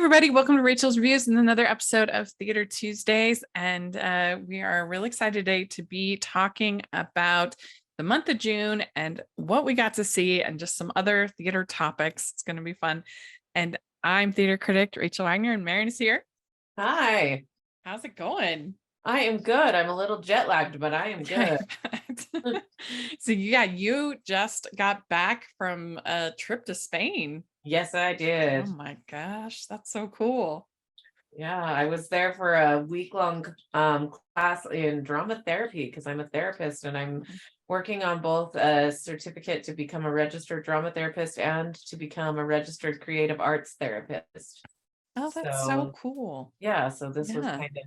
everybody. Welcome to Rachel's Reviews and another episode of Theatre Tuesdays. And we are really excited today to be talking about the month of June and what we got to see and just some other theater topics. It's going to be fun. And I'm theater critic Rachel Wagner, and Maren is here. Hi. How's it going? I am good. I'm a little jet lagged, but I am good. So yeah, you just got back from a trip to Spain. Yes, I did. Oh my gosh, that's so cool. Yeah, I was there for a week-long class in drama therapy because I'm a therapist and I'm working on both a certificate to become a registered drama therapist and to become a registered creative arts therapist. Oh, that's so cool. Yeah, so this was kind of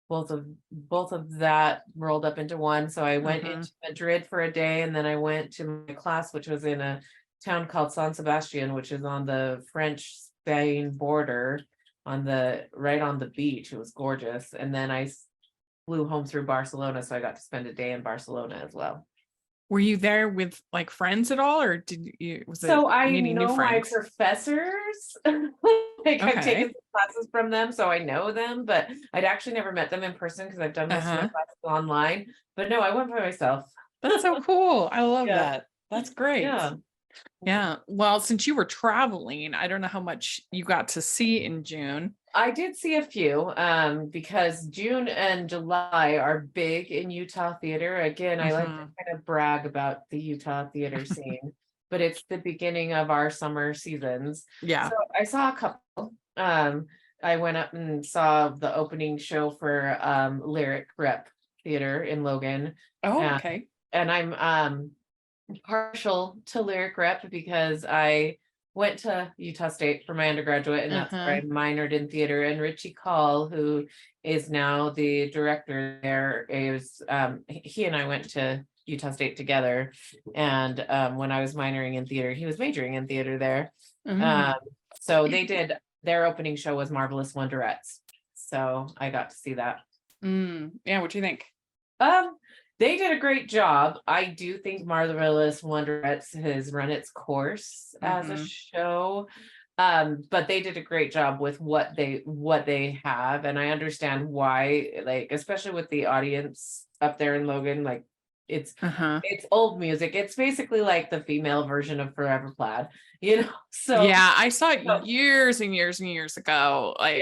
both of that rolled up into one. So I went into Madrid for a day, and then I went to my class, which was in a town called San Sebastian, which is on the French-Spain border, right on the beach. It was gorgeous. And then I flew home through Barcelona, so I got to spend a day in Barcelona as well. Were you there with like friends at all, or did you? I know my professors. I've taken some classes from them, so I know them, but I'd actually never met them in person because I've done most of my classes online. But no, I went by myself. That's so cool. I love that. That's great. Yeah. Well, since you were traveling, I don't know how much you got to see in June. I did see a few because June and July are big in Utah theater. Again, I like to kind of brag about the Utah theater scene, but it's the beginning of our summer seasons. Yeah. So I saw a couple. I went up and saw the opening show for Lyric Rep Theater in Logan. Oh, okay. And I'm partial to Lyric Rep because I went to Utah State for my undergraduate, and that's where I minored in theater. And Richie Call, who is now the director there, he and I went to Utah State together. And when I was minoring in theater, he was majoring in theater there. So they did, their opening show was Marvelous Wonderettes. So I got to see that. Yeah, what do you think? They did a great job. I do think Marvelous Wonderettes has run its course as a show. But they did a great job with what they have. And I understand why, like, especially with the audience up there in Logan, like it's old music. It's basically like the female version of Forever Plaid, So yeah, I saw it years and years and years ago. Like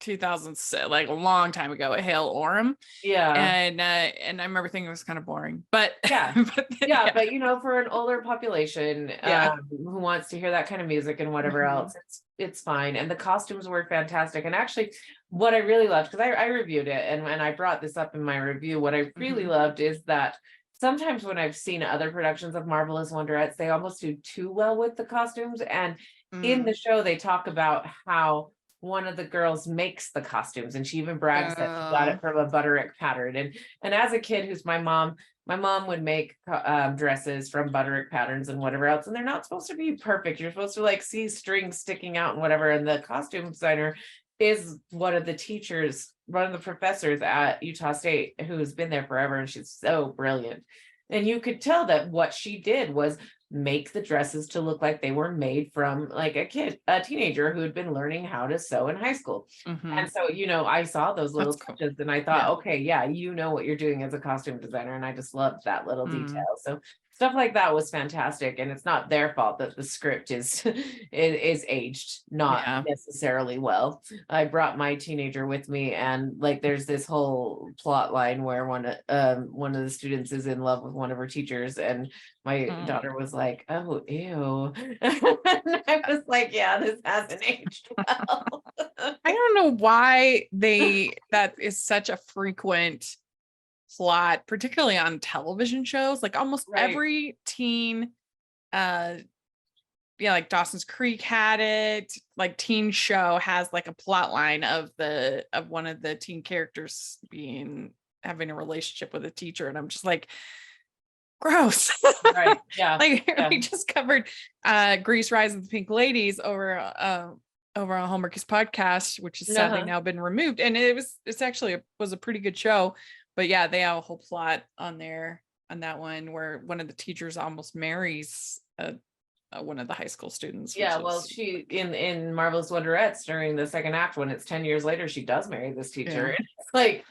2006, like a long time ago at Hale Orem. And I remember thinking it was kind of boring, but but for an older population who wants to hear that kind of music and whatever else, it's fine. And the costumes were fantastic. And actually what I really loved, because I reviewed it and I brought this up in my review, what I really loved is that sometimes when I've seen other productions of Marvelous Wonderettes, they almost do too well with the costumes. And in the show, they talk about how one of the girls makes the costumes, and she even brags that she got it from a Butterick pattern. And as a kid, my mom would make dresses from Butterick patterns and whatever else, and they're not supposed to be perfect. You're supposed to like see strings sticking out and whatever. And the costume designer is one of the professors at Utah State who's been there forever, and she's so brilliant. And you could tell that what she did was make the dresses to look like they were made from like a teenager who had been learning how to sew in high school. And so, I saw those little touches and I thought, okay, yeah, what you're doing as a costume designer. And I just loved that little detail. So stuff like that was fantastic. And it's not their fault that the script is aged not necessarily well. I brought my teenager with me, and like there's this whole plot line where one of the students is in love with one of her teachers, and my daughter was like, oh, ew. And I was like, yeah, this hasn't aged well. I don't know why that is such a frequent plot, particularly on television shows. Like almost every teen, like Dawson's Creek had it, like teen show has like a plot line of one of the teen characters having a relationship with a teacher. And I'm just like, gross. We just covered Grease Rise of the Pink Ladies over on Hallmark's podcast, which has sadly now been removed, and it's actually was a pretty good show. But yeah, they have a whole plot on that one where one of the teachers almost marries a one of the high school students. Yeah, well, she in Marvelous Wonderettes during the second act, when it's 10 years later, she does marry this teacher. Yeah. It's like,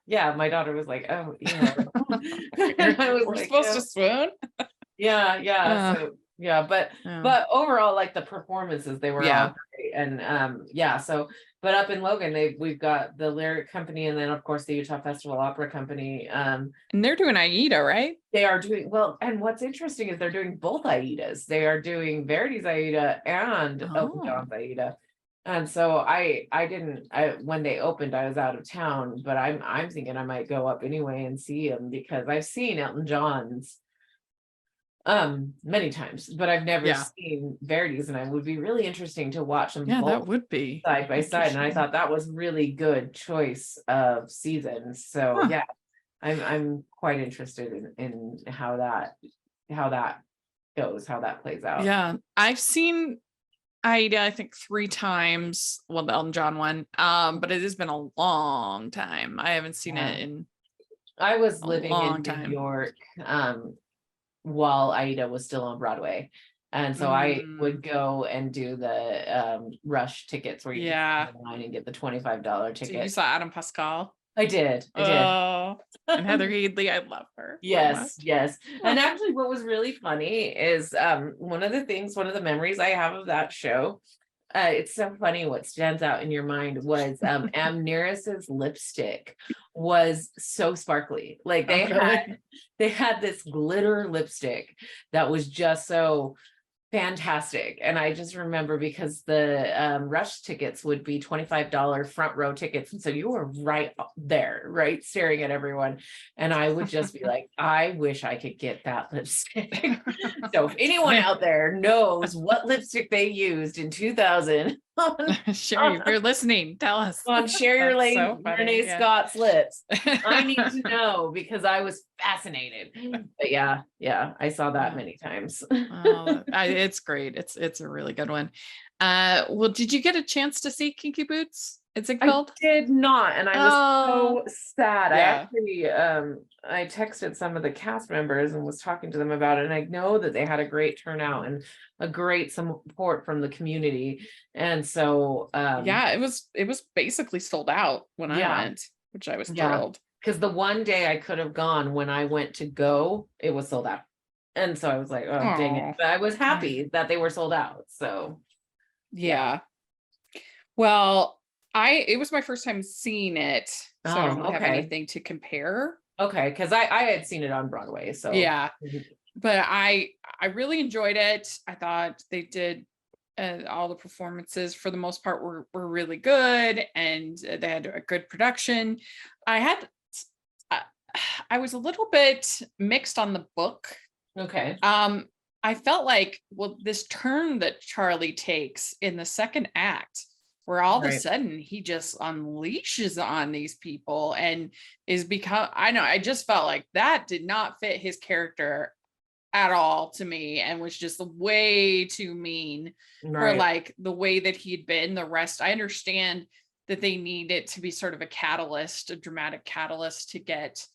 yeah, my daughter was like, oh, and I was We're like, supposed to swoon. yeah. So yeah, but overall, like the performances, they were all great. And so but up in Logan, we've got the Lyric Company, and then of course the Utah Festival Opera Company. And they're doing Aida, right? They are doing well, and what's interesting is they're doing both Aidas. They are doing Verdi's Aida and Elton John's Aida. And so when they opened, I was out of town, but I'm thinking I might go up anyway and see them, because I've seen Elton John's many times, but I've never seen Verdi's, and it would be really interesting to watch them both that would be side by side. And I thought that was really good choice of seasons. So yeah, I'm quite interested in how that goes, how that plays out. Yeah, I've seen Aida, I think 3 times. Well, the Elton John one, but it has been a long time. I haven't seen it in. I was living in New York while Aida was still on Broadway, and so I would go and do the rush tickets where you go online and get the $25 ticket. So you saw Adam Pascal? I did. And Heather Headley, I love her. Yes. And actually, what was really funny is one of the memories I have of that show. It's so funny. What stands out in your mind was Amneris's lipstick was so sparkly. Like they had this glitter lipstick that was just so fantastic. And I just remember, because the rush tickets would be $25 front row tickets, and so you were right there, right, staring at everyone, and I would just be like, I wish I could get that lipstick. So if anyone out there knows what lipstick they used in 2000, sure, if you're listening, tell us on Sherry Lane Renee Scott's lips, I need to know, because I was fascinated. But yeah, I saw that many times. It's great. It's a really good one. Well, did you get a chance to see Kinky Boots? Is it called? I did not, and I was so sad. I actually I texted some of the cast members and was talking to them about it, and I know that they had a great turnout and a great support from the community. And so it was basically sold out when I went, which I was thrilled. Because the one day I could have gone, when I went to go, it was sold out. And so I was like, oh, dang it. But I was happy that they were sold out. So yeah. Well, it was my first time seeing it, so I don't have anything to compare. Okay, because I had seen it on Broadway, so yeah. But I really enjoyed it. I thought they did all the performances for the most part were really good, and they had a good production. I was a little bit mixed on the book. Okay. I felt like, well, this turn that Charlie takes in the second act, where all of a sudden he just unleashes on these people and I just felt like that did not fit his character at all to me, and was just way too mean for like the way that he'd been the rest. I understand that they need it to be sort of a catalyst, a dramatic catalyst to get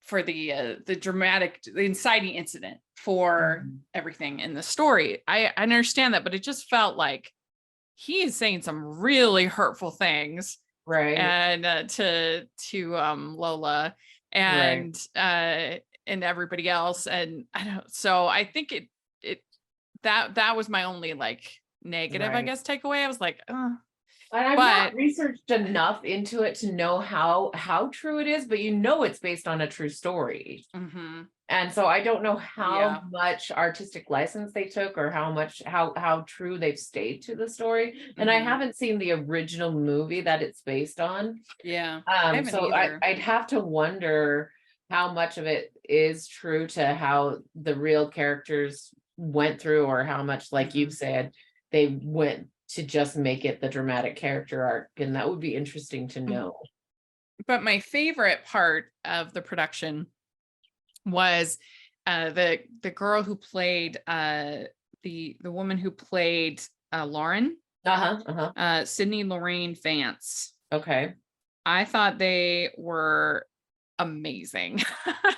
for the dramatic, the inciting incident for everything in the story. I understand that, but it just felt like he is saying some really hurtful things, and to Lola and everybody else, and I don't. So I think that was my only like negative, I guess, takeaway. I was like, And I've not researched enough into it to know how true it is, but it's based on a true story. And so I don't know how much artistic license they took, or how true they've stayed to the story. And I haven't seen the original movie that it's based on. So I'd have to wonder how much of it is true to how the real characters went through, or how much, like you've said, they went to just make it the dramatic character arc. And that would be interesting to know. But my favorite part of the production was the girl who played the woman who played Lauren, Sydney Lorraine Vance. Okay. I thought they were amazing.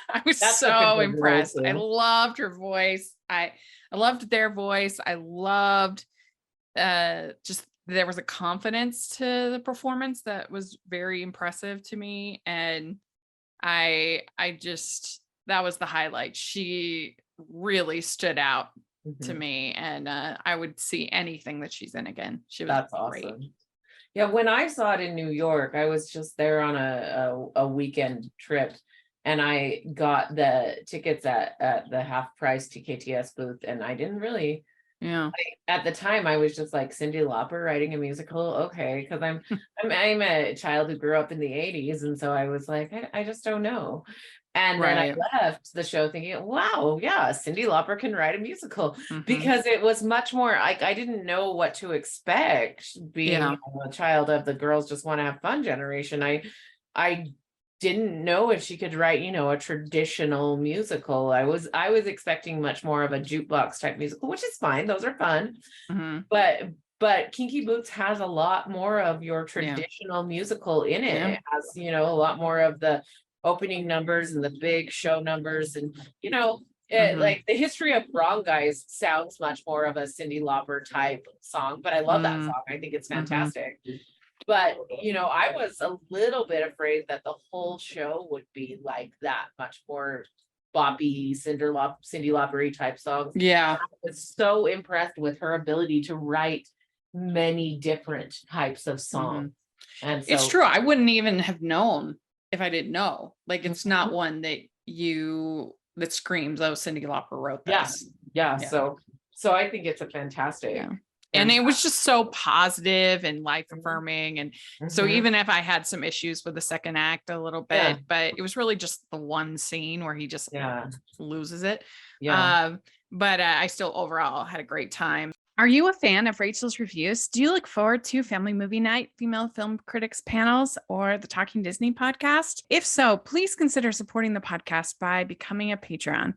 I was That's so impressed. I loved her voice. I loved their voice. I loved just there was a confidence to the performance that was very impressive to me. And I just, that was the highlight. She really stood out to me, and I would see anything that she's in again. She was That's great. awesome. Yeah, when I saw it in New York, I was just there on a weekend trip, and I got the tickets at the half price TKTS booth, and I didn't really. Yeah. At the time, I was just like, Cyndi Lauper writing a musical, okay, because I'm a child who grew up in the '80s, and so I was like, I just don't know. And then I left the show thinking, wow, yeah, Cyndi Lauper can write a musical, because it was much more, I didn't know what to expect being a child of the girls just want to have fun generation. I didn't know if she could write, a traditional musical. I was expecting much more of a jukebox type musical, which is fine. Those are fun. But Kinky Boots has a lot more of your traditional musical in it. It has, a lot more of the opening numbers and the big show numbers, and like the History of Wrong Guys sounds much more of a Cyndi Lauper type song, but I love that song. I think it's fantastic. But I was a little bit afraid that the whole show would be like that, much more boppy, Cyndi Lauper type songs. Yeah, I was so impressed with her ability to write many different types of songs. And so, it's true. I wouldn't even have known if I didn't know. Like, it's not one that screams, oh, Cyndi Lauper wrote this. Yeah. So I think it's a fantastic. And it was just so positive and life affirming. And so even if I had some issues with the second act a little bit, but it was really just the one scene where he just loses it. But I still overall had a great time. Are you a fan of Rachel's Reviews? Do you look forward to Family Movie Night, Female Film Critics Panels, or the Talking Disney podcast? If so, please consider supporting the podcast by becoming a Patreon.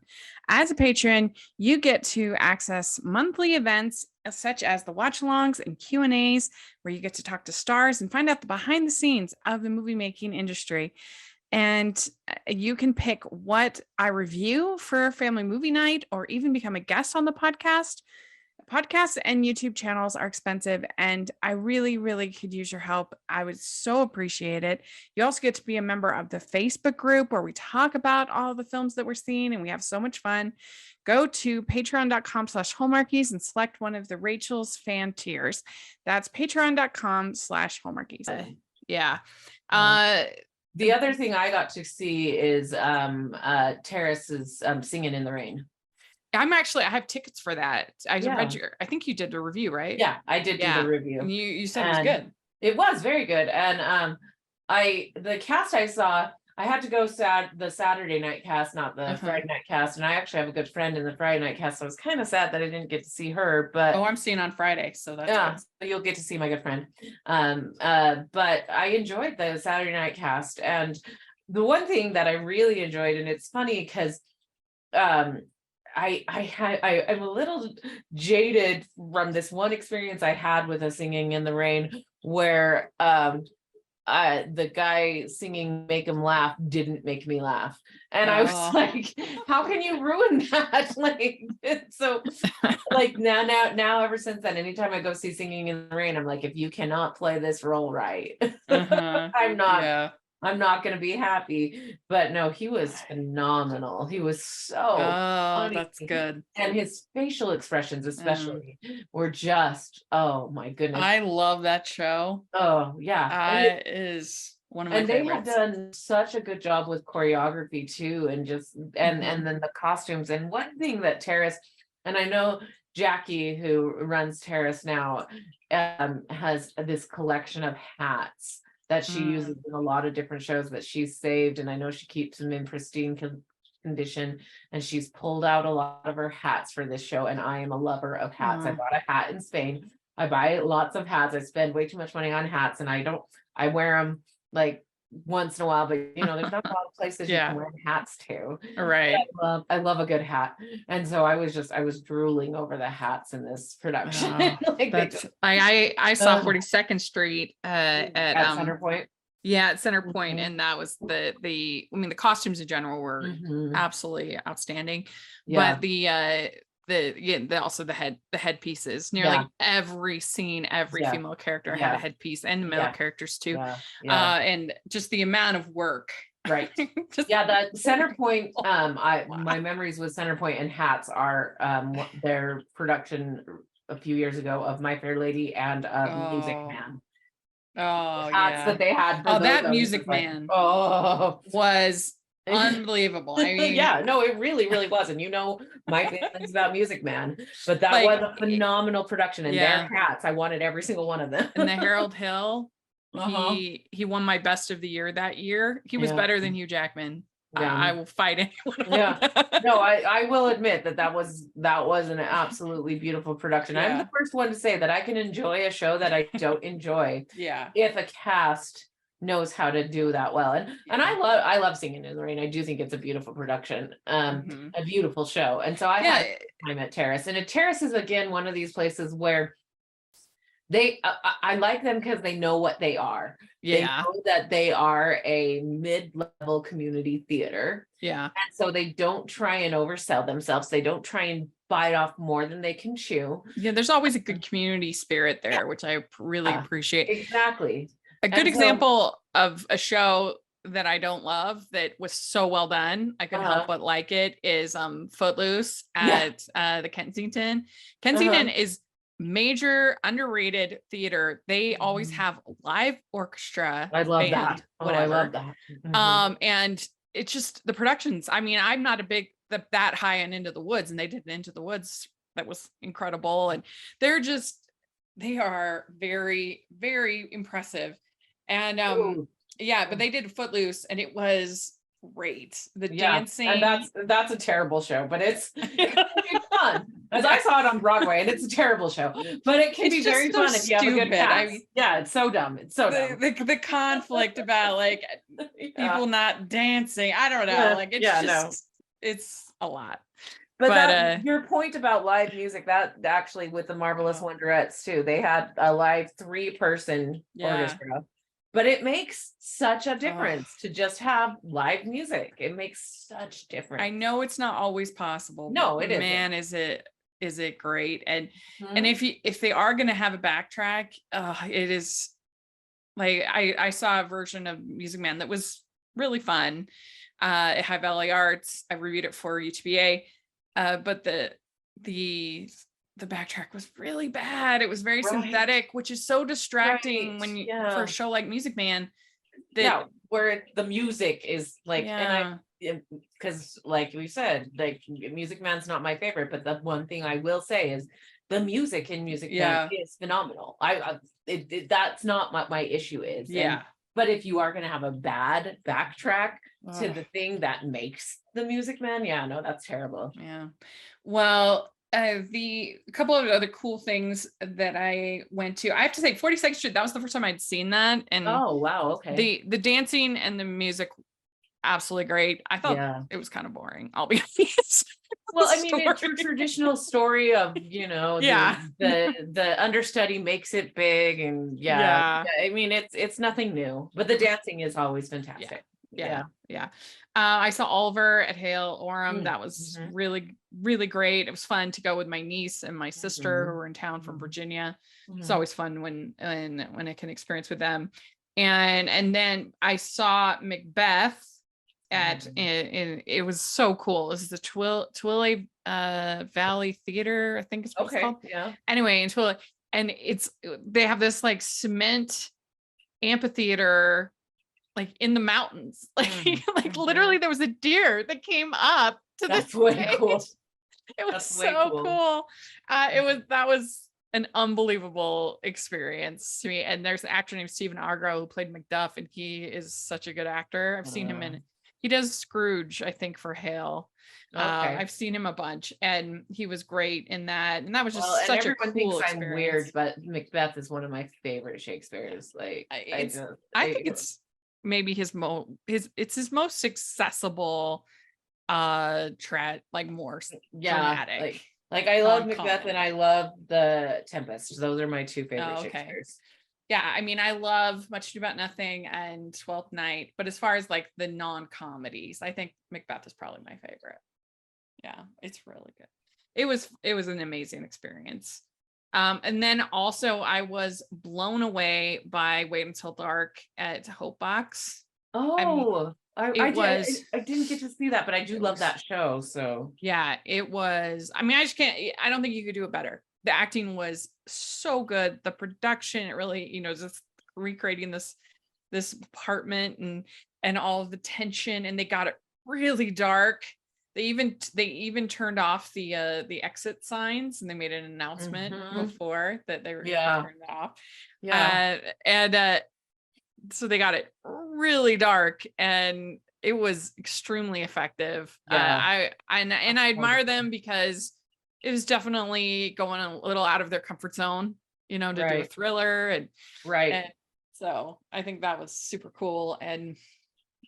As a patron, you get to access monthly events such as the watch-alongs and Q&As, where you get to talk to stars and find out the behind the scenes of the movie making industry. And you can pick what I review for Family Movie Night, or even become a guest on the podcast. Podcasts and YouTube channels are expensive, and I really, really could use your help. I would so appreciate it. You also get to be a member of the Facebook group where we talk about all the films that we're seeing, and we have so much fun. Go to patreon.com/Hallmarkies and select one of the Rachel's fan tiers. That's patreon.com/Hallmarkies. The other thing I got to see is Terrace's Singing in the Rain. I have tickets for that. I think you did the review, right? Yeah, I did do the review. And you said it was good. It was very good. And the cast I saw, I had to go the Saturday night cast, not the Friday night cast. And I actually have a good friend in the Friday night cast. So I was kind of sad that I didn't get to see her. But I'm seeing on Friday, so that's good. So you'll get to see my good friend. But I enjoyed the Saturday night cast. And the one thing that I really enjoyed, and it's funny because I'm a little jaded from this one experience I had with a Singing in the Rain, where the guy singing Make Him Laugh didn't make me laugh, and I was like, how can you ruin that? So now ever since then, anytime I go see Singing in the Rain, I'm like, if you cannot play this role right, I'm not going to be happy. But no, he was phenomenal. He was so funny. That's good. And his facial expressions especially were just, oh my goodness. I love that show. Oh yeah. It is one of my favorites. They have done such a good job with choreography too, and just and then the costumes. And one thing that Terrace, and I know Jackie, who runs Terrace now, has this collection of hats that she uses in a lot of different shows that she's saved, and I know she keeps them in pristine condition, and she's pulled out a lot of her hats for this show, and I am a lover of hats. I bought a hat in Spain. I buy lots of hats. I spend way too much money on hats, and I wear them like once in a while, but there's not a lot of places you can wear hats to. Right. I love a good hat. And so I was drooling over the hats in this production. I saw 42nd Street at Center Point. Yeah, at Center Point, and that was the I mean, the costumes in general were absolutely outstanding, but also the headpieces. Nearly every scene, every female character had a headpiece, and the male characters too. And just the amount of work. Right. That Center Point, my memories with Center Point and hats are their production a few years ago of My Fair Lady and Music Man. Oh, hats that they had. For that Music Man was unbelievable. I mean, no, it really, really was. And my feelings about Music Man, but that was a phenomenal production. And their hats, I wanted every single one of them. And the Harold Hill, he won my best of the year that year. He was better than Hugh Jackman. I will fight anyone. No, I will admit that was an absolutely beautiful production. I'm the first one to say that I can enjoy a show that I don't enjoy. If a cast knows how to do that well. And I love Singing in the Rain. I do think it's a beautiful production, a beautiful show. And so I had time at Terrace. And Terrace is again one of these places where I like them because they know what they are. They know that they are a mid-level community theater. And so they don't try and oversell themselves. They don't try and bite off more than they can chew. There's always a good community spirit there, which I really appreciate. Exactly. A good example of a show that I don't love that was so well done, I couldn't help but like it, is Footloose at the Kensington. Kensington is major underrated theater. They always have live orchestra. I love that. I love that. And it's just the productions. I mean, I'm not a big that high on Into the Woods, and they did Into the Woods that was incredible. And they are very, very impressive. And but they did Footloose, and it was great. The dancing, and that's a terrible show, but it's fun. As I saw it on Broadway, and it's a terrible show, but it can be very fun if you have a good cast. I mean, it's so dumb. It's so dumb. The conflict about like people not dancing. I don't know. Like it's it's a lot. But your point about live music, that actually with the Marvelous Wonderettes too, they had a live 3-person orchestra. But it makes such a difference to just have live music. It makes such difference. I know it's not always possible. No, it isn't. Man, is it great? And and if they are going to have a backtrack, it is like I saw a version of Music Man that was really fun at High Valley Arts. I reviewed it for UTBA, but the backtrack was really bad. It was very synthetic, which is so distracting when you for a show like Music Man. Where the music is like, and because like we said, like Music Man's not my favorite, but the one thing I will say is the music in Music Man is phenomenal. That's not what my issue is. But if you are going to have a bad backtrack to the thing that makes the Music Man, that's terrible. Well, the couple of other cool things that I went to, I have to say 42nd Street, that was the first time I'd seen that. And oh, wow. Okay. The dancing and the music, absolutely great. I thought it was kind of boring, I'll be honest. Well, I mean, it's a traditional story of, the understudy makes it big, and I mean, it's nothing new, but the dancing is always fantastic. I saw Oliver at Hale Orem. That was really, really great. It was fun to go with my niece and my sister who were in town from Virginia. It's always fun when I can experience with them. And then I saw Macbeth at it was so cool. This is the Twilley Valley Theater, I think it's what it's called. Anyway, in Twilley, and they have this like cement amphitheater like in the mountains, like literally there was a deer that came up to the stage. Cool. It was so cool. That was an unbelievable experience to me. And there's an actor named Stephen Argo who played Macduff, and he is such a good actor. I've seen him he does Scrooge, I think, for Hale. I've seen him a bunch, and he was great in that. And that was just such a cool experience. I'm weird, but Macbeth is one of my favorite Shakespeare's. Like I think it's maybe his most accessible more dramatic. Like I love Macbeth and I love the Tempest. Those are my 2 favorite Shakespeare's. Yeah, I mean, I love Much Ado About Nothing and Twelfth Night, but as far as like the non-comedies, I think Macbeth is probably my favorite. Yeah, it's really good. It was an amazing experience. And then also I was blown away by Wait Until Dark at Hope Box. I mean, Oh, it was I didn't get to see that, but I do it love was that show. So yeah, it was. I mean, I just can't. I don't think you could do it better. The acting was so good. The production, it really, just recreating this apartment and all of the tension, and they got it really dark. They even turned off the exit signs, and they made an announcement mhm. before that they were going to Yeah, turn it off. yeah, And so they got it really dark, and it was extremely effective. yeah. I admire them because it was definitely going a little out of their comfort zone, to do a Right, thriller, right. and so I think that was super cool, and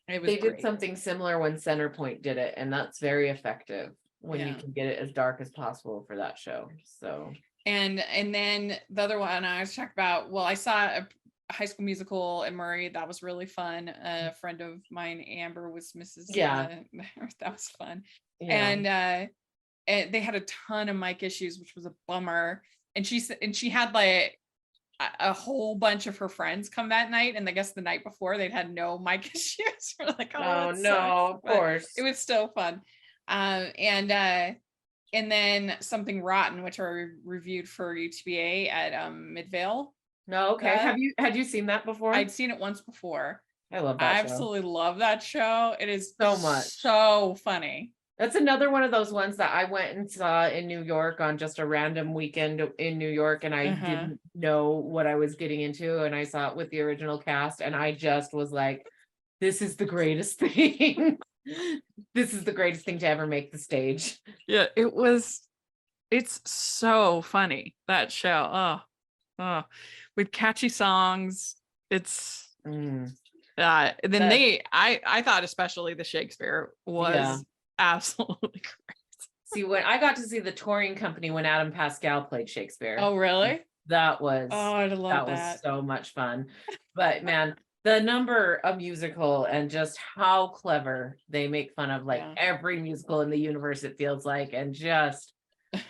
it was They did great. something similar when Centerpoint did it, and that's very effective when you Yeah. can get it as dark as possible for that show. So, And then the other one I was talking about, well, I saw a High School Musical in Murray. That was really fun. A friend of mine, Amber, was Mrs. yeah, That was fun. yeah. And they had a ton of mic issues, which was a bummer. And she had like a whole bunch of her friends come that night, and I guess the night before they'd had no mic issues. We're like, oh, Oh that sucks. no, of But course. it was still fun. And then Something Rotten, which I reviewed for UTBA at Midvale. No, okay. That Had you seen that before? I'd seen it once before. I love I that show absolutely love that show. It is so much. so funny. That's another one of those ones that I went and saw in New York on just a random weekend in New York, and I Uh-huh. didn't know what I was getting into, and I saw it with the original cast, and I just was like, this is the greatest thing. This is the greatest thing to ever make the stage. Yeah, it's so funny, that show. Oh, with catchy songs. It's Mm, and then that, I thought especially the Shakespeare yeah. was absolutely great. See, when I got to see the touring company when Adam Pascal played Shakespeare, Oh, really? that Oh, was I'd love that was that. so much fun. But man, the number of musical and just how clever they make fun of like Yeah. every musical in the universe, it feels like, and just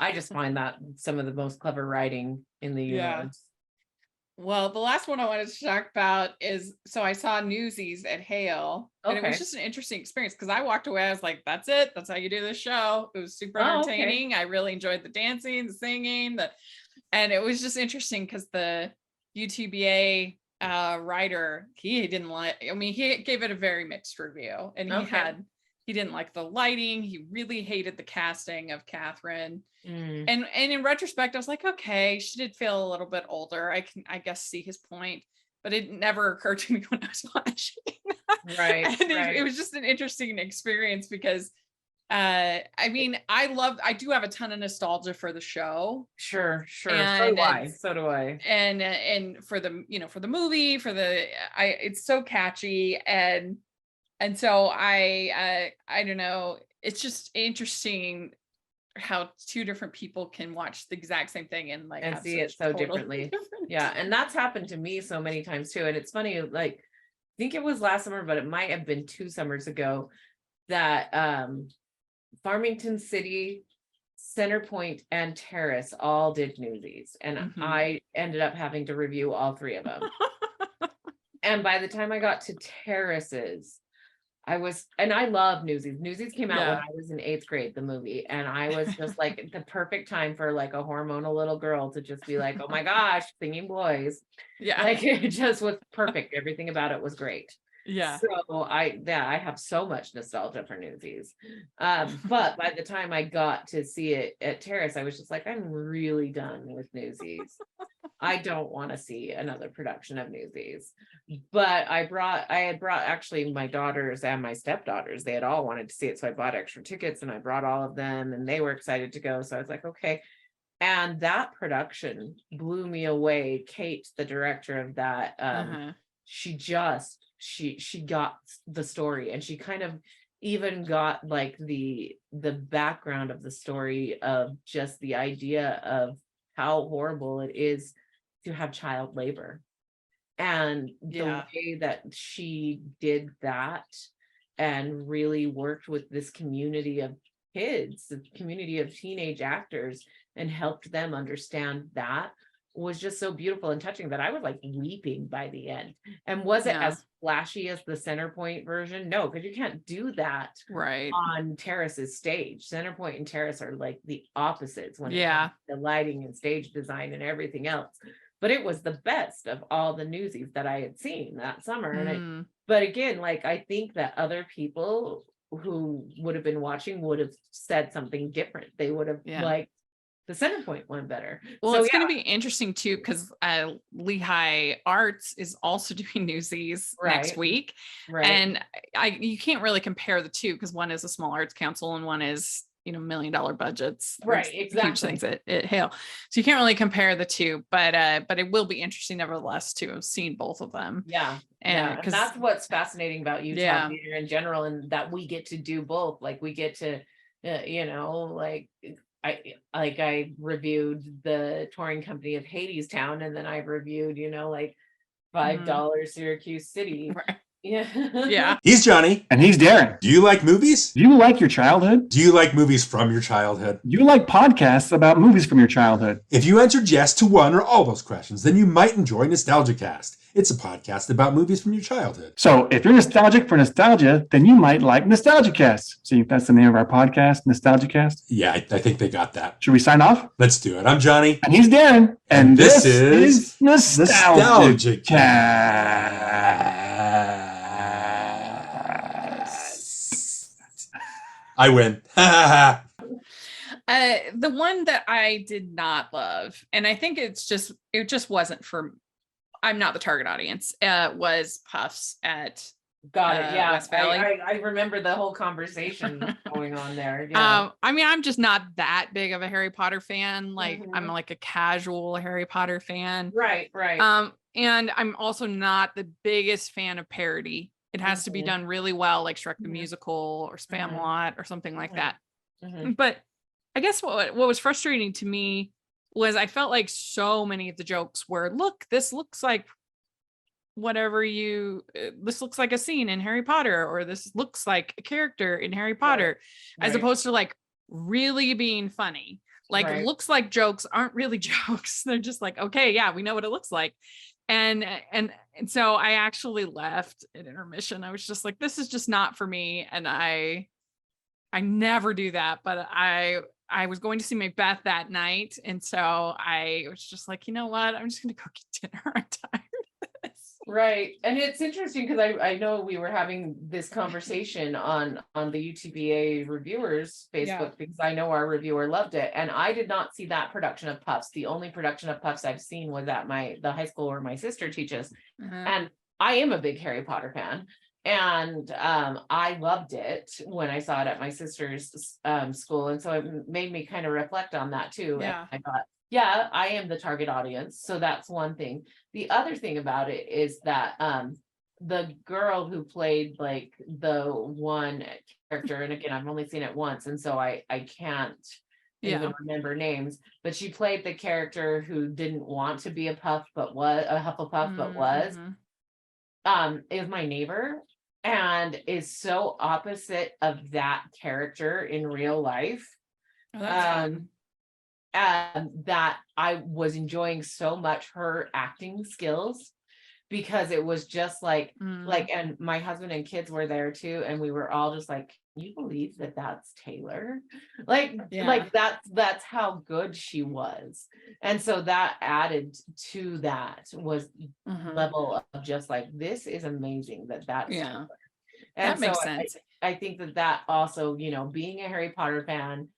I just find that some of the most clever writing in the Yeah. universe. Well, the last one I wanted to talk about is, so I saw Newsies at Hale, and it was Okay. just an interesting experience because I walked away. I was like, that's it. That's how you do this show. It was super Oh, okay. entertaining. I really enjoyed the dancing, the singing, and it was just interesting because the UTBA writer, he didn't like, I mean, he gave it a very mixed review, and Okay. he didn't like the lighting. He really hated the casting of Catherine. Mm, And in retrospect, I was like, okay, she did feel a little bit older. I guess see his point, but it never occurred to me when I was watching. right, And it right. was just an interesting experience because I mean, I do have a ton of nostalgia for the show, Sure, sure. So do and I. So do I. and for the, for the movie, for the it's so catchy, and so I don't know, it's just interesting how two different people can watch the exact same thing and like And have see it such so totally differently. different. Yeah. And that's happened to me so many times too. And it's funny, like, I think it was last summer, but it might have been 2 summers ago that Farmington City, Centerpoint, and Terrace all did Newsies. And Mhm. I ended up having to review all three of them. And by the time I got to Terraces, and I love Newsies. Newsies came out when Yeah. I was in 8th grade, the movie, and I was just like the perfect time for like a hormonal little girl to just be like, oh my gosh, singing boys. Yeah. Like it just was perfect. Everything about it was great. Yeah. So I have so much nostalgia for Newsies. But by the time I got to see it at Terrace, I was just like, I'm really done with Newsies. I don't want to see another production of Newsies. But I had brought actually my daughters and my stepdaughters. They had all wanted to see it. So I bought extra tickets and I brought all of them and they were excited to go. So I was like, okay. And that production blew me away. Kate, the director of that, Uh-huh. she got the story, and she kind of even got like the background of the story of just the idea of how horrible it is to have child labor. And the way that she did that and really worked with this community of kids, the community of teenage actors, and helped them understand that was just so beautiful and touching that I was like weeping by the end. And was it as flashy as the Centerpoint version? No, because you can't do that on Terrace's stage. Centerpoint and Terrace are like the opposites when it comes to lighting and stage design and everything else. But it was the best of all the Newsies that I had seen that summer. And but again, like, I think that other people who would have been watching would have said something different. They would have liked the Centerpoint one better. Well, so, it's going to be interesting too, because Lehigh Arts is also doing Newsies next week. And you can't really compare the two, because one is a small arts council and one is, you know, $1 million budgets. Exactly. Huge things at Hale. So you can't really compare the two, but it will be interesting nevertheless to have seen both of them. And that's what's fascinating about Utah theater in general, and that we get to do both. Like, we get to, you know, like I reviewed the touring company of Hadestown, and then I reviewed, you know, like $5 Syracuse City. He's Johnny. And he's Darren. Do you like movies? Do you like your childhood? Do you like movies from your childhood? Do you like podcasts about movies from your childhood? If you answered yes to one or all those questions, then you might enjoy NostalgiaCast. It's a podcast about movies from your childhood. So if you're nostalgic for nostalgia, then you might like NostalgiaCast. See, that's the name of our podcast, NostalgiaCast. Yeah, I think they got that. Should we sign off? Let's do it. I'm Johnny. And he's Darren. And this is NostalgiaCast. I win. The one that I did not love, and I think it just wasn't for, I'm not the target audience, was Puffs at West Valley. I remember the whole conversation going on there. I mean, I'm just not that big of a Harry Potter fan. Like, I'm like a casual Harry Potter fan. Right. And I'm also not the biggest fan of parody. It has to be done really well, like Shrek the Musical or Spamalot or something like that. But I guess what was frustrating to me was I felt like so many of the jokes were, look, this looks like this looks like a scene in Harry Potter, or this looks like a character in Harry Potter, as opposed to like really being funny. Like, looks like jokes aren't really jokes. They're just like, okay, yeah, we know what it looks like. And so I actually left at intermission. I was just like, this is just not for me. And I never do that, but I was going to see Macbeth that night. And so I was just like, you know what? I'm just going to go get dinner. I'm tired of this. Right. And it's interesting because I know we were having this conversation on the UTBA reviewers Facebook, because I know our reviewer loved it. And I did not see that production of Puffs. The only production of Puffs I've seen was at the high school where my sister teaches. And I am a big Harry Potter fan. And I loved it when I saw it at my sister's school. And so it made me kind of reflect on that too. And I thought, yeah, I am the target audience. So that's one thing. The other thing about it is that the girl who played like the one character, and again, I've only seen it once, and so I can't even remember names, but she played the character who didn't want to be a Hufflepuff, but was is my neighbor, and is so opposite of that character in real life. That I was enjoying so much her acting skills, because it was just like, and my husband and kids were there too. And we were all just like, can you believe that that's Taylor? Like that's how good she was. And so that added to that was level of just like, this is amazing that's Taylor. And that makes sense. I think that also, you know, being a Harry Potter fan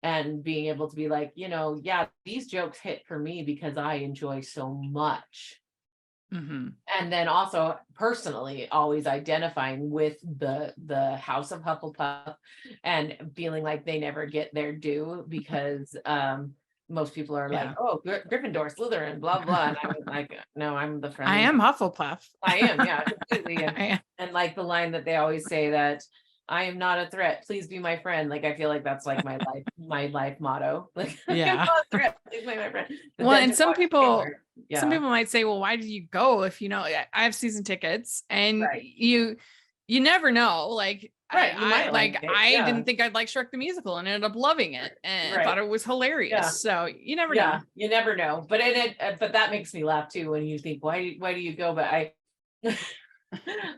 and being able to be like, you know, yeah, these jokes hit for me because I enjoy so much. And then also personally always identifying with the House of Hufflepuff and feeling like they never get their due, because most people are like, oh, Gryffindor, Slytherin, blah blah, and I'm like, no, I'm the friend. I am Hufflepuff. I am, yeah, completely. And like the line that they always say that I am not a threat. Please be my friend. Like, I feel like that's like my life motto. Like, Yeah. I'm not a threat. Please be my friend. But Well, then and to some watch people Taylor, might say, well, why did you go if I have season tickets, and Right. you never know. Like, Right, you might like it, I yeah. didn't think I'd like Shrek the Musical and ended up loving it and Right. thought it was hilarious. Yeah. So you never yeah, know. you never know. But but that makes me laugh too when you think, why do you go? But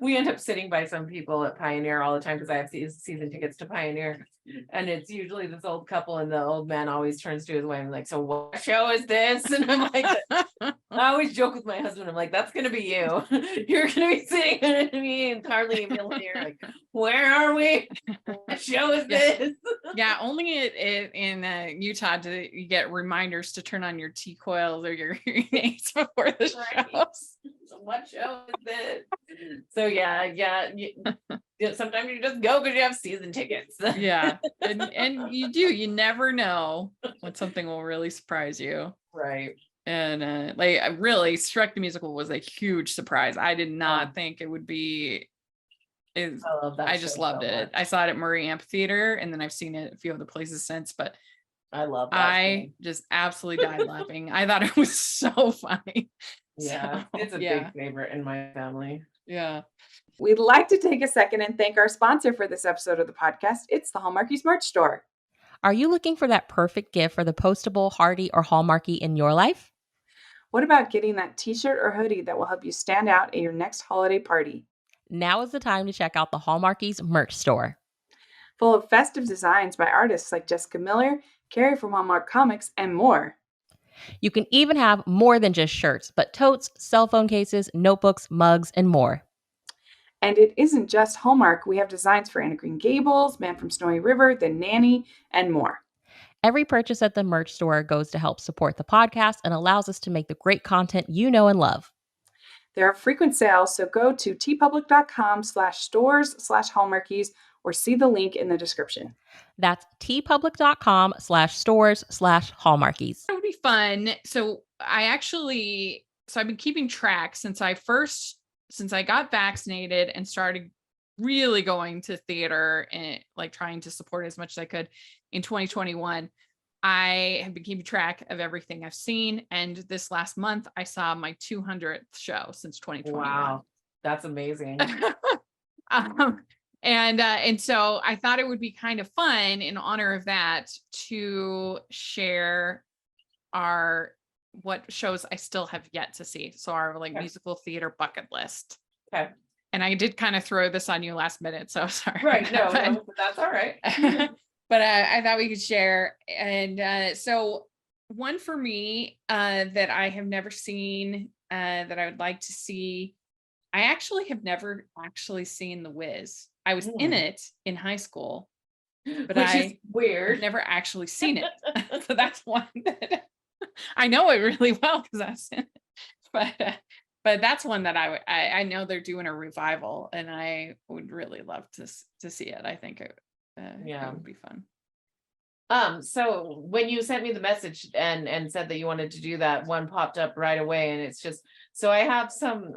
we end up sitting by some people at Pioneer all the time because I have season tickets to Pioneer, and it's usually this old couple, and the old man always turns to his wife and like, so what show is this? And I'm like, I always joke with my husband, I'm like, that's gonna be you. You're gonna be sitting with me and Carly and Millie, like, where are we? What show is this? Yeah, only in Utah do you get reminders to turn on your T coils or your hearing aids before the shows. So what show is this? So yeah, sometimes you just go because you have season tickets. Yeah, and you never know when something will really surprise you. Right. And like, really, Shrek the Musical was a huge surprise. I did not think it would be. I love that. I just loved it. I saw it at Murray Amphitheater, and then I've seen it a few other places since. But I love that. I just absolutely died laughing. I thought it was so funny. Yeah, So, it's a big favorite in my family. Yeah. We'd like to take a second and thank our sponsor for this episode of the podcast. It's the Hallmarkies merch store. Are you looking for that perfect gift for the postable, Hardy, or Hallmarky in your life? What about getting that t-shirt or hoodie that will help you stand out at your next holiday party? Now is the time to check out the Hallmarkies merch store. Full of festive designs by artists like Jessica Miller, Carrie from Hallmark Comics, and more. You can even have more than just shirts, but totes, cell phone cases, notebooks, mugs, and more. And it isn't just Hallmark. We have designs for Anna Green Gables, Man from Snowy River, The Nanny, and more. Every purchase at the merch store goes to help support the podcast and allows us to make the great content you know and love. There are frequent sales, so go to tpublic.com/stores/Hallmarkies or see the link in the description. That's tpublic.com/stores/Hallmarkies. It would be fun. So I've been keeping track since I got vaccinated and started really going to theater and like trying to support as much as I could in 2021. I have been keeping track of everything I've seen. And this last month, I saw my 200th show since 2021. Wow, that's amazing. And so I thought it would be kind of fun in honor of that to share what shows I still have yet to see. So our musical theater bucket list. Okay. And I did kind of throw this on you last minute, so sorry. Right. No, that's all right. But I thought we could share. And so one for me that I have never seen that I would like to see. I actually have never actually seen The Wiz. I was in it in high school, but Which is weird. Never actually seen it. So that's one that I know it really well because I've seen it. But that's one that I know they're doing a revival, and I would really love to see it. I think it would be fun. So when you sent me the message and said that you wanted to do that, one popped up right away, and it's just, so I have some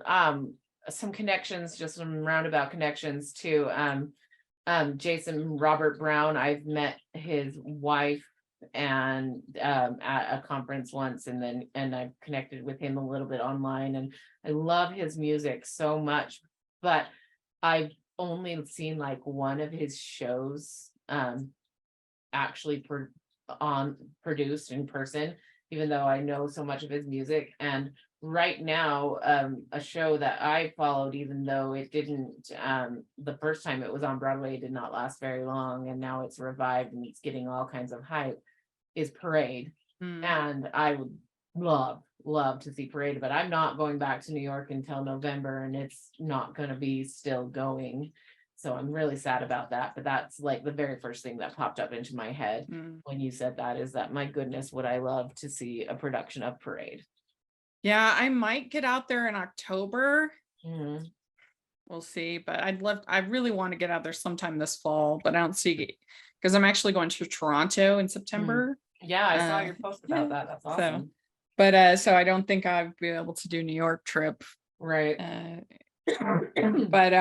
connections, just some roundabout connections to Jason Robert Brown. I've met his wife and at a conference once, and I've connected with him a little bit online, and I love his music so much, but I've only seen like one of his shows actually produced in person, even though I know so much of his music. And right now, a show that I followed, even though it didn't, the first time it was on Broadway, it did not last very long, and now it's revived and it's getting all kinds of hype, is Parade. And I would love to see Parade, but I'm not going back to New York until November, and it's not going to be still going. So I'm really sad about that. But that's like the very first thing that popped up into my head when you said that, is that, my goodness, would I love to see a production of Parade. Yeah, I might get out there in October. We'll see, but I really want to get out there sometime this fall, but I don't see, because I'm actually going to Toronto in September. Yeah, I saw your post about that. That's awesome. So I don't think I'd be able to do New York trip. Right. But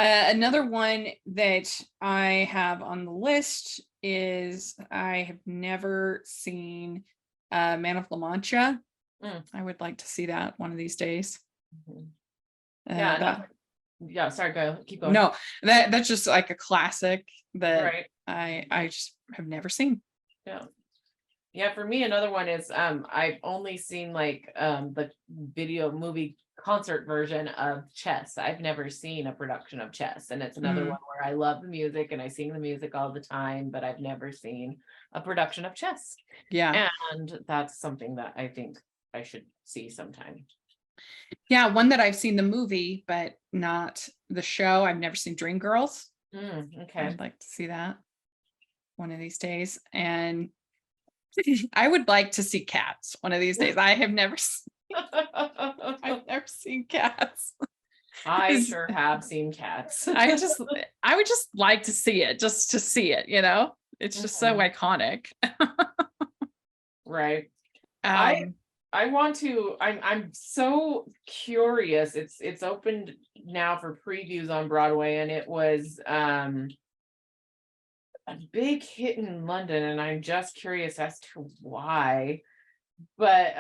Another one that I have on the list is I have never seen Man of La Mancha. I would like to see that one of these days. Yeah, sorry, go keep going. No, that's just like a classic that Right. I just have never seen. Yeah, for me, another one is I've only seen like the video movie concert version of Chess. I've never seen a production of Chess, and it's another one where I love the music and I sing the music all the time, but I've never seen a production of Chess. Yeah. And that's something that I think I should see sometime. Yeah, one that I've seen the movie, but not the show. I've never seen Dreamgirls. Okay. I'd like to see that one of these days. And I would like to see Cats one of these days. I have never I've never seen Cats. I sure have seen Cats. I would just like to see it, just to see it, you know? It's just so iconic. Right. I'm so curious. It's opened now for previews on Broadway, and it was a big hit in London, and I'm just curious as to why. But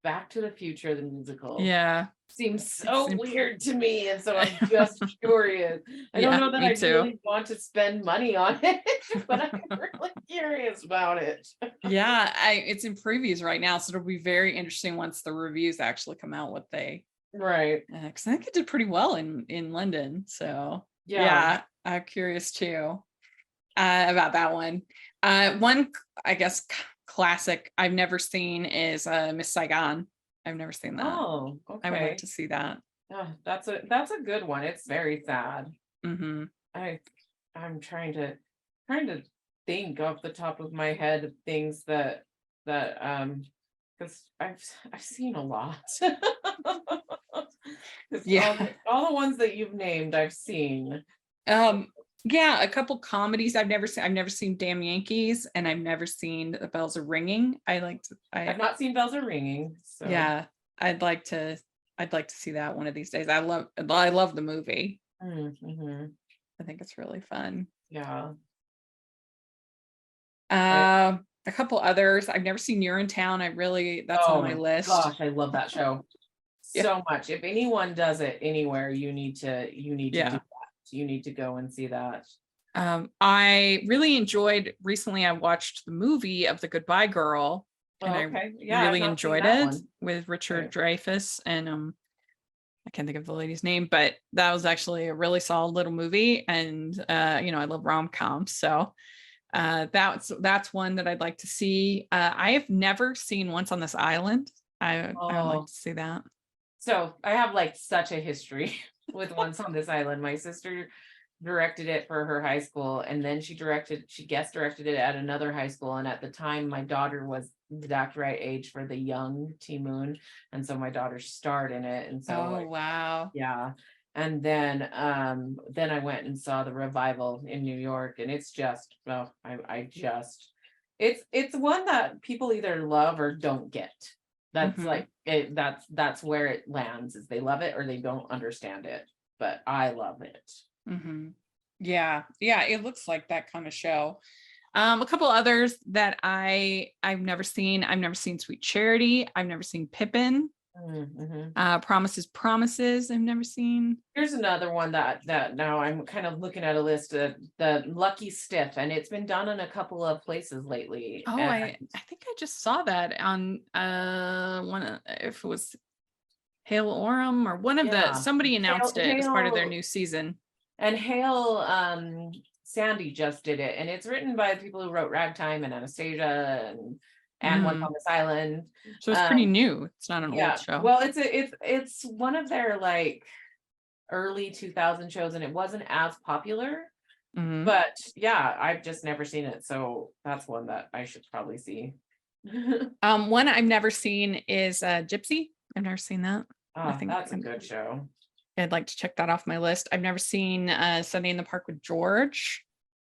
Back to the Future, the musical. Yeah. Seems so weird to me, and so I'm just curious. I don't know that I really want to spend money on it, but I'm really curious about it. Yeah, it's in previews right now, so it'll be very interesting once the reviews actually come out. What they because I think it did pretty well in London. So yeah, I'm curious too about that one. One I guess classic I've never seen is Miss Saigon. I've never seen that. Oh, okay. I would like to see that. That's a good one. It's very sad. Mm-hmm. I'm trying to think off the top of my head of things that because I've seen a lot. Yeah, all the ones that you've named I've seen. Yeah, a couple comedies I've never seen Damn Yankees, and I've never seen The Bells Are Ringing. I've not seen Bells Are Ringing. So. Yeah, I'd like to see that one of these days. I love the movie. Mm-hmm. I think it's really fun. Yeah. A couple others. I've never seen Urinetown. That's on my list. Gosh, I love that show so much. If anyone does it anywhere, you need to do that. You need to go and see that. I really enjoyed recently. I watched the movie of The Goodbye Girl, and I really enjoyed it with Richard Dreyfuss, and I can't think of the lady's name, but that was actually a really solid little movie. And I love rom-coms, so that's one that I'd like to see. I have never seen Once on This Island. I would like to see that. So I have like such a history with Once on This Island. My sister directed it for her high school, and then she guest directed it at another high school. And at the time, my daughter was the exact right age for the young T Moon, and so my daughter starred in it. And so, wow, yeah. And then I went and saw the revival in New York, and it's just, it's one that people either love or don't get. That's like it. That's where it lands, is they love it or they don't understand it. But I love it. Mm-hmm. Yeah, it looks like that kind of show. A couple others that I've never seen. I've never seen Sweet Charity. I've never seen Pippin. Promises I've never seen. Here's another one that now I'm kind of looking at a list of the Lucky Stiff, and it's been done in a couple of places lately. I think I just saw that on if it was Hale Orem or one of somebody announced it as part of their new season. And Hale Sandy just did it, and it's written by the people who wrote Ragtime and Anastasia and Once on This Island. So it's pretty new. It's not an old show. Well, it's one of their like early 2000 shows, and it wasn't as popular. But yeah, I've just never seen it, so that's one that I should probably see. One I've never seen is Gypsy. I've never seen that. I think that's a good show. I'd like to check that off my list. I've never seen Sunday in the Park with George.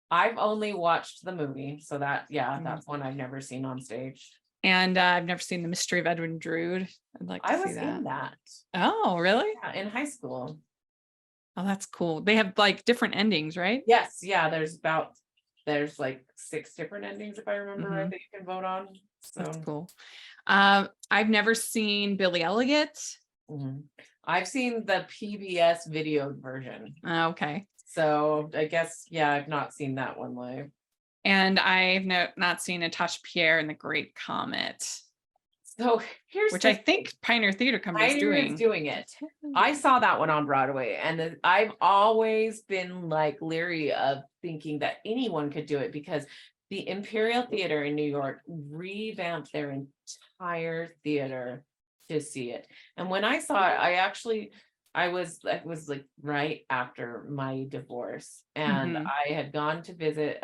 I've only watched the movie, so that's one I've never seen on stage. And I've never seen The Mystery of Edwin Drood. I'd like to see that. I was in that. Oh, really? Yeah, in high school. Oh, that's cool. They have like different endings, right? Yes, yeah, there's like 6 different endings if I remember right that you can vote on. That's So cool. I've never seen Billy Elliot. I've seen the PBS videoed version. Okay. So I guess, yeah, I've not seen that one live. And I've not seen Natasha Pierre and the Great Comet, So here's which I think Pioneer Theater Company is Pioneer is doing it. I saw that one on Broadway, and I've always been like leery of thinking that anyone could do it because the Imperial Theater in New York revamped their entire theater to see it. And when I saw it, I was like right after my divorce, and I had gone to visit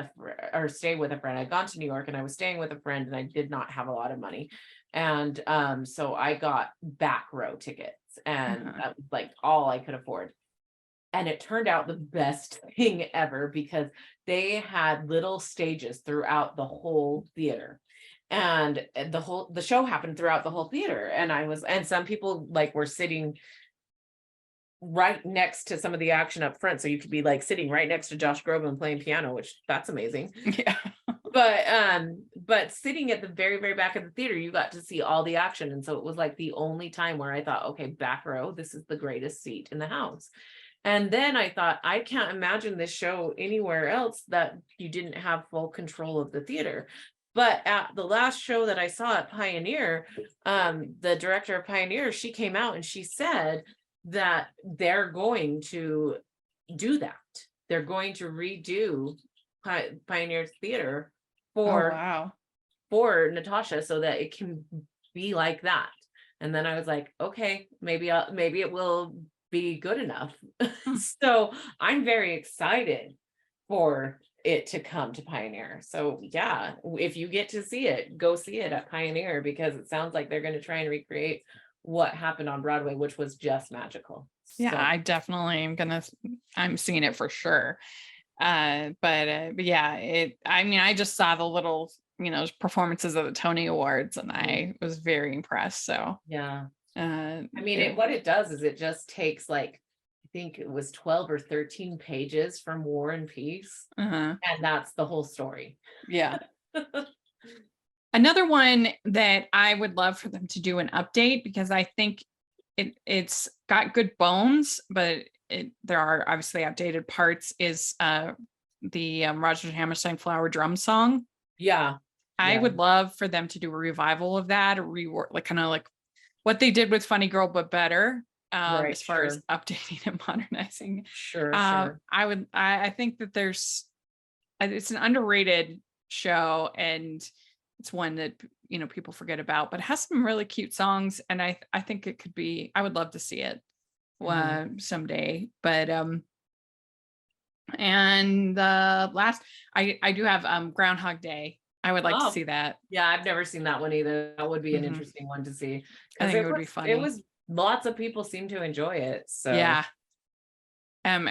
or stay with a friend. I'd gone to New York and I was staying with a friend, and I did not have a lot of money. And so I got back row tickets, and that was like all I could afford. And it turned out the best thing ever because they had little stages throughout the whole theater. And the show happened throughout the whole theater. And some people like were sitting right next to some of the action up front. So you could be like sitting right next to Josh Groban playing piano, which that's amazing. Yeah. But sitting at the very, very back of the theater, you got to see all the action. And so it was like the only time where I thought, okay, back row, this is the greatest seat in the house. And then I thought, I can't imagine this show anywhere else that you didn't have full control of the theater. But at the last show that I saw at Pioneer, the director of Pioneer, she came out and she said that they're going to do that. They're going to redo Pioneer Theater for Natasha so that it can be like that. And then I was like, okay, maybe it will be good enough. So I'm very excited for it to come to Pioneer. So yeah, if you get to see it, go see it at Pioneer, because it sounds like they're going to try and recreate what happened on Broadway, which was just magical. Yeah, So, I definitely I'm seeing it for sure. But yeah, I just saw the little, performances of the Tony Awards, and I was very impressed. So yeah. I What it does is it just takes like, I think it was 12 or 13 pages from War and Peace, and that's the whole story. Yeah. Another one that I would love for them to do an update, because I think it's got good bones, but there are obviously outdated parts, is the Rodgers and Hammerstein Flower Drum Song. Yeah. I would love for them to do a revival of that, or rework, like kind of like what they did with Funny Girl, but better, as far as updating and modernizing. Sure. I think that it's an underrated show, and it's one that people forget about, but it has some really cute songs, and I think it could be. I would love to see it someday. But and the last, I do have Groundhog Day. I would like to see that. Yeah, I've never seen that one either. That would be an interesting one to see. I think it would be funny. It was lots of people seem to enjoy it. So yeah. Tim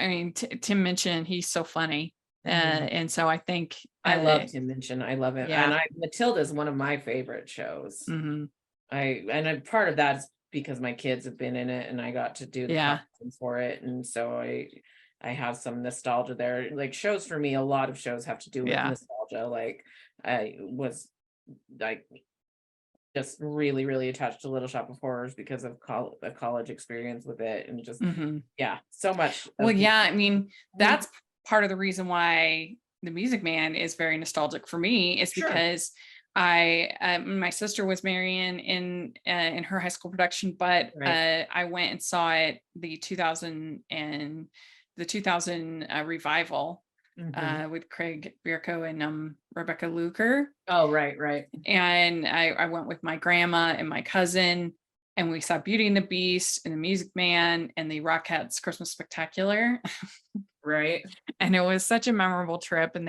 Minchin, he's so funny. And so I think I love Tim Minchin. I love it. Yeah. And Matilda is one of my favorite shows. Part of that is because my kids have been in it and I got to do the costumes for it. And so I have some nostalgia there. Like, shows for me, a lot of shows have to do with nostalgia. Like, I was like just really, really attached to Little Shop of Horrors because of a college experience with it, and just so much. Well, yeah, that's part of the reason why The Music Man is very nostalgic for me, is because my sister was Marian in her high school production, but I went and saw it the 2000 revival with Craig Bierko and Rebecca Luker. Oh, right. And I went with my grandma and my cousin, and we saw Beauty and the Beast and The Music Man and the Rockettes Christmas Spectacular. Right. And it was such a memorable trip, and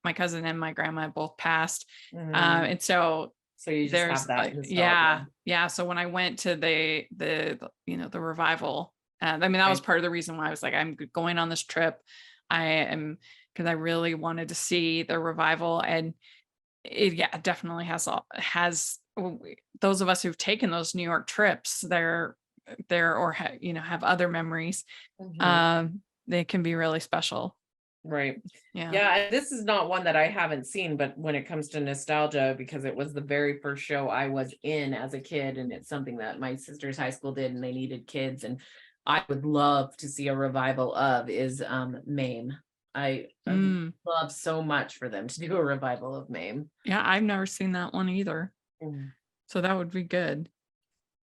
my cousin and my grandma both passed. And so you just have that nostalgia. Yeah. So when I went to the revival, that was part of the reason why I was like, I'm going on this trip. Because I really wanted to see the revival, and it definitely has those of us who've taken those New York trips. They're there or have other memories, they can be really special. Right. Yeah. Yeah. This is not one that I haven't seen, but when it comes to nostalgia, because it was the very first show I was in as a kid, and it's something that my sister's high school did, and they needed kids, and I would love to see a revival of, is Mame. I would love so much for them to do a revival of Mame. Yeah, I've never seen that one either. Mm. So that would be good.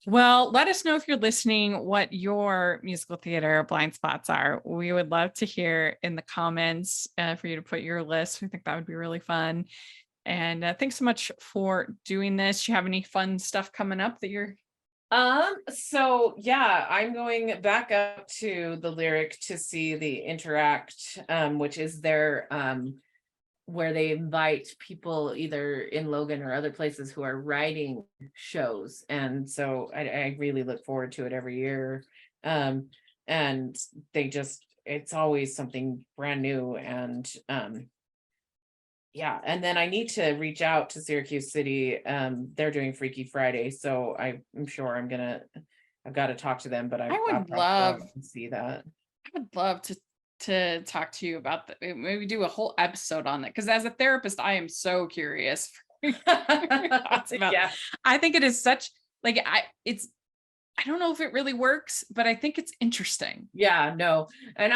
Well, let us know if you're listening what your musical theater blind spots are. We would love to hear in the comments for you to put your list. We think that would be really fun. And thanks so much for doing this. Do you have any fun stuff coming up that you're... So yeah, I'm going back up to the Lyric to see the Interact, which is their where they invite people either in Logan or other places who are writing shows. And so I really look forward to it every year. And it's always something brand new. And yeah, and then I need to reach out to Syracuse City. They're doing Freaky Friday, so I'm sure I've got to talk to them, but I would love to see that. I would love to talk to you about that. Maybe do a whole episode on that, because as a therapist, I am so curious. Yeah, I think it is such like I don't know if it really works, but I think it's interesting. Yeah, no. And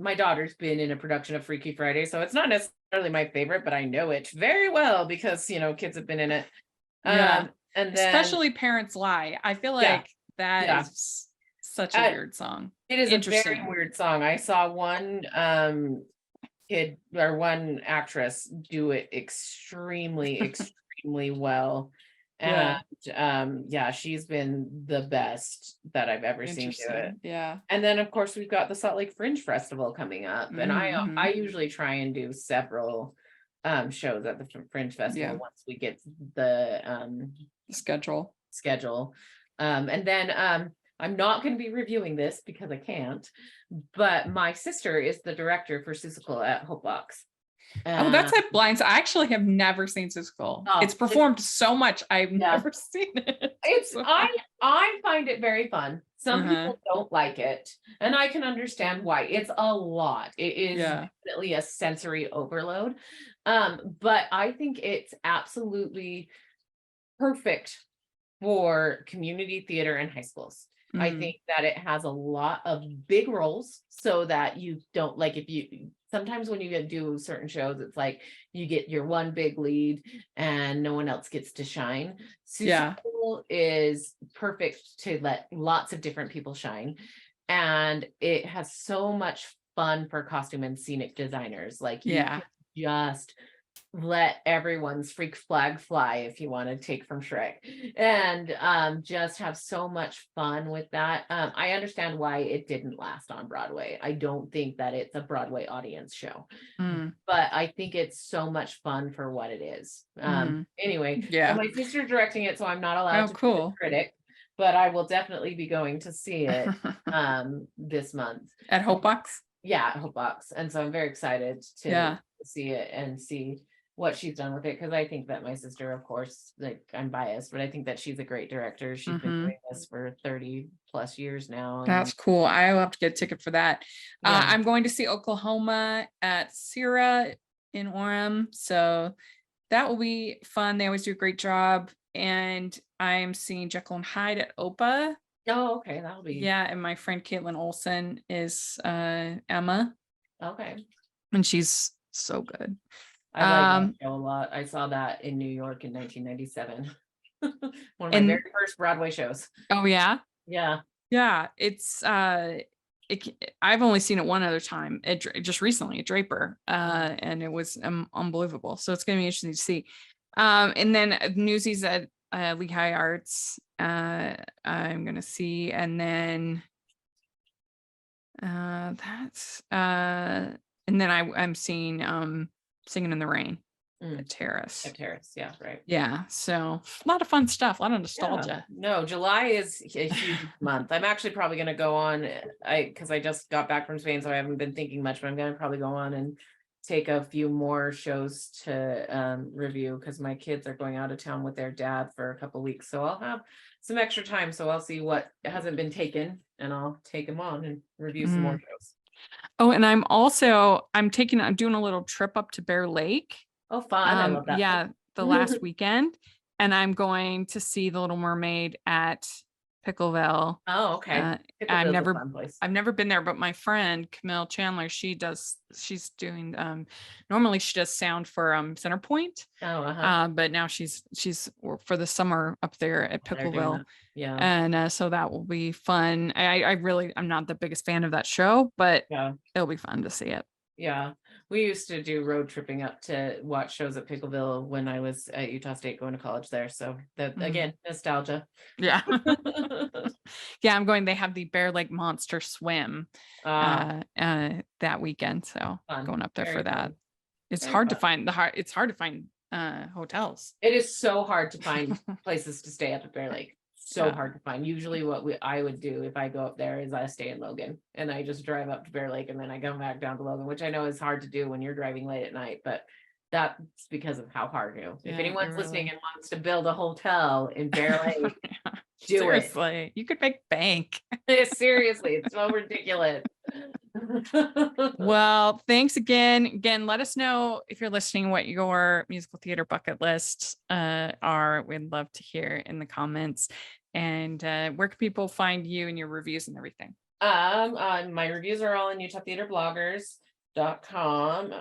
my daughter's been in a production of Freaky Friday, so it's not necessarily my favorite, but I know it very well because kids have been in it. Yeah. And then, especially Parents Lie. I feel like that is such a weird song. It is a very weird song. I saw one kid or one actress do it extremely well. And she's been the best that I've ever seen do it. Yeah. And then of course we've got the Salt Lake Fringe Festival coming up. And I usually try and do several shows at the Fringe Festival once we get the schedule. And then I'm not going to be reviewing this because I can't, but my sister is the director for Seussical at Hope Box. That's at Blinds. I actually have never seen Seussical. It's performed so much. I've never seen it. I find it very fun. Some people don't like it, and I can understand why. It's a lot. It is definitely a sensory overload. But I think it's absolutely perfect for community theater and high schools. I think that it has a lot of big roles so that you don't sometimes when you do certain shows, it's like you get your one big lead and no one else gets to shine. Seussical is perfect to let lots of different people shine. And it has so much fun for costume and scenic designers. Like you can just let everyone's freak flag fly, if you want to take from Shrek, and just have so much fun with that. I understand why it didn't last on Broadway. I don't think that it's a Broadway audience show, but I think it's so much fun for what it is. Anyway, so my sister's directing it, so I'm not allowed to be a critic, but I will definitely be going to see it this month at Hope Box. Yeah, at Hope Box. And so I'm very excited to see it and see what she's done with it, because I think that my sister, of course, like I'm biased, but I think that she's a great director. She's been doing this for 30 plus years now. That's cool. I will have to get a ticket for that. I'm going to see Oklahoma at Sierra in Orem, so that will be fun. They always do a great job. And I'm seeing Jekyll and Hyde at OPA. Oh, okay, that'll be and my friend Caitlin Olsen is Emma. Okay. And she's so good. I like that show a lot. I saw that in New York in 1997. One of my very first Broadway shows. Oh yeah? Yeah. It's I've only seen it one other time, just recently at Draper, and it was unbelievable. So it's gonna be interesting to see. And then Newsies at Lehigh Arts, I'm gonna see, and then I'm seeing Singing in the Rain at Terrace. Yeah, right. Yeah, so a lot of fun stuff, a lot of nostalgia. No, July is a huge month. I'm actually probably going to go on, because I just got back from Spain, so I haven't been thinking much, but I'm going to probably go on and take a few more shows to review, because my kids are going out of town with their dad for a couple weeks, so I'll have some extra time, so I'll see what hasn't been taken and I'll take them on and review some more shows. Oh, and I'm doing a little trip up to Bear Lake. Oh, fun. I love that. Yeah, the last weekend. And I'm going to see The Little Mermaid at Pickleville. Oh, okay. I've never been there, but my friend Camille Chandler, she's doing normally she does sound for Centerpoint. But now she's for the summer up there at Pickleville. Yeah. And so that will be fun. I'm not the biggest fan of that show, but it'll be fun to see it. Yeah, we used to do road tripping up to watch shows at Pickleville when I was at Utah State going to college there. So that again, nostalgia. Yeah. Yeah, I'm going. They have the Bear Lake Monster Swim that weekend. So going up there for that. Fun. It's hard to find hotels. It is so hard to find places to stay up at Bear Lake. So hard to find. Usually what I would do if I go up there is I stay in Logan and I just drive up to Bear Lake and then I come back down to Logan, which I know is hard to do when you're driving late at night, but that's because of how hard you. If anyone's listening and wants to build a hotel in Bear Lake, seriously, you could make bank. Seriously, it's so ridiculous. Well, thanks again. Again, let us know if you're listening what your musical theater bucket lists are. We'd love to hear in the comments. And where can people find you and your reviews and everything? My reviews are all on UtahTheaterBloggers.com.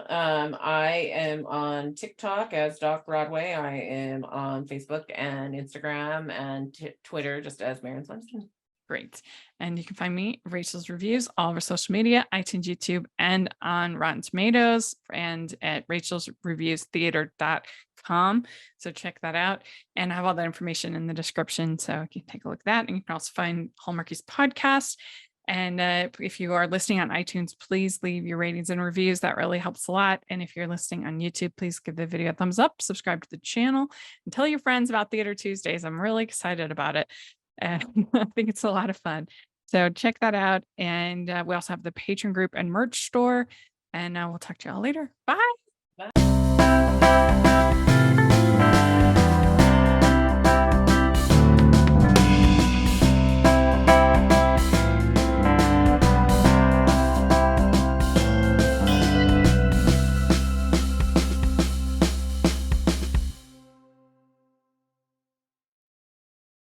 I am on TikTok as Doc Broadway. I am on Facebook and Instagram and Twitter just as Maren Swenson. Great. And you can find me, Rachel's Reviews, all over social media, iTunes, YouTube, and on Rotten Tomatoes, and at rachelsreviewstheater.com. So check that out. And I have all that information in the description. So you can take a look at that. And you can also find Hallmarkie's podcast. And if you are listening on iTunes, please leave your ratings and reviews. That really helps a lot. And if you're listening on YouTube, please give the video a thumbs up, subscribe to the channel, and tell your friends about Theater Tuesdays. I'm really excited about it. And I think it's a lot of fun. So check that out. And we also have the Patreon group and merch store. And we'll talk to y'all later. Bye.